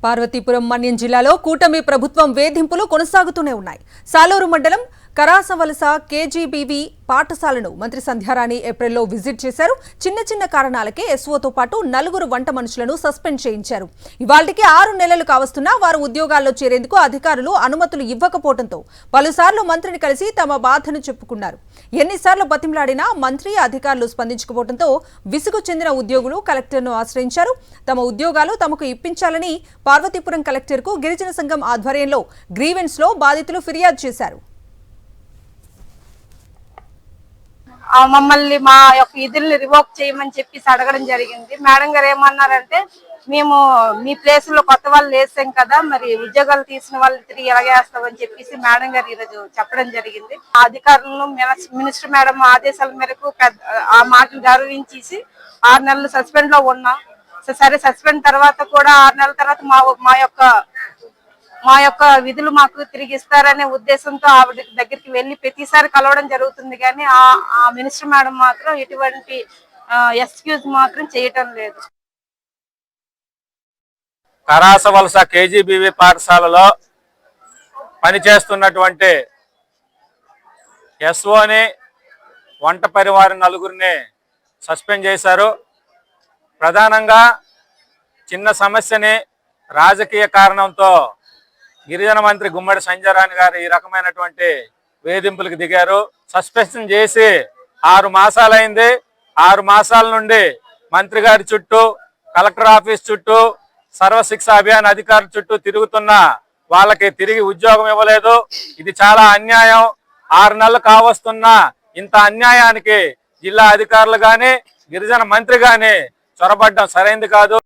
పార్వతీపురం మన్యం జిల్లాలో కూటమి ప్రభుత్వం వేధింపులు కొనసాగుతూనే ఉన్నాయి. సాలూరు మండలం కరాసవలస కేజీబీవీ పాఠశాలను మంత్రి సంధ్యారాణి ఏప్రిల్లో విజిట్ చేశారు. చిన్న చిన్న కారణాలకే ఎస్ఓతో పాటు 4 వంట మనుషులను సస్పెండ్ చేయించారు. ఇవాళ్టికి 6 నెలలు కావస్తున్నా వారు ఉద్యోగాల్లో చేరేందుకు అధికారులు అనుమతులు ఇవ్వకపోవడంతో పలుసార్లు మంత్రిని కలిసి తమ బాధను చెప్పుకున్నారు. ఎన్నిసార్లు బతిమలాడినా మంత్రి అధికారులు స్పందించకపోవడంతో విసుగు చెందిన ఉద్యోగులు కలెక్టర్ను ఆశ్రయించారు. తమ ఉద్యోగాలు తమకు ఇప్పించాలని పార్వతీపురం కలెక్టర్కు గిరిజన సంఘం ఆధ్వర్యంలో గ్రీవెన్స్లో బాధితులు ఫిర్యాదు చేశారు. మమ్మల్ని మా యొక్క విధుల్ని రివోక్ చేయమని చెప్పేసి అడగడం జరిగింది. మేడం గారు ఏమన్నారంటే, మేము మీ ప్లేస్ లో కొత్త వాళ్ళు వేసాం కదా, మరి ఉద్యోగాలు తీసిన వాళ్ళు తిరిగి ఎలాగేస్తామని చెప్పేసి మేడం గారు ఈరోజు చెప్పడం జరిగింది. ఆ అధికారులను మినిస్టర్ మేడం ఆదేశాల మేరకు ఆ మాటలు గౌరవించేసి 6 నెలలు సస్పెండ్ లో ఉన్నాం. సరే, సస్పెండ్ తర్వాత కూడా 6 నెలల తర్వాత మా యొక్క విధులు మాకు తిరిగి ఇస్తారనే ఉద్దేశంతో ఆవిడ దగ్గరికి వెళ్లి ప్రతిసారి కలవడం జరుగుతుంది. కానీ ఆ మినిస్టర్ మేడం మాత్రం ఎటువంటి ఎక్స్క్యూజ్ మాత్రం చేయటం లేదు. కరాసవలస కేజీబీవీ పాఠశాలలో పనిచేస్తున్నటువంటి ఎస్ఓని వంట పరివారి 4గురిని సస్పెండ్ చేశారు. ప్రధానంగా చిన్న సమస్యని రాజకీయ కారణంతో గిరిజన మంత్రి గుమ్మడి సంధ్యారాణి గారు ఈ రకమైనటువంటి వేధింపులకు దిగారు. సస్పెన్షన్ చేసి 6 మాసాలైంది. 6 మాసాల నుండి మంత్రి గారి చుట్టూ, కలెక్టర్ ఆఫీస్ చుట్టూ, సర్వశిక్ష అభియాన్ అధికారుల చుట్టూ తిరుగుతున్న వాళ్ళకి తిరిగి ఉద్యోగం ఇవ్వలేదు. ఇది చాలా అన్యాయం. 6 నెలలు కావస్తున్న ఇంత అన్యాయానికి జిల్లా అధికారులు కానీ గిరిజన మంత్రి కానీ చొరబడ్డం సరైంది కాదు.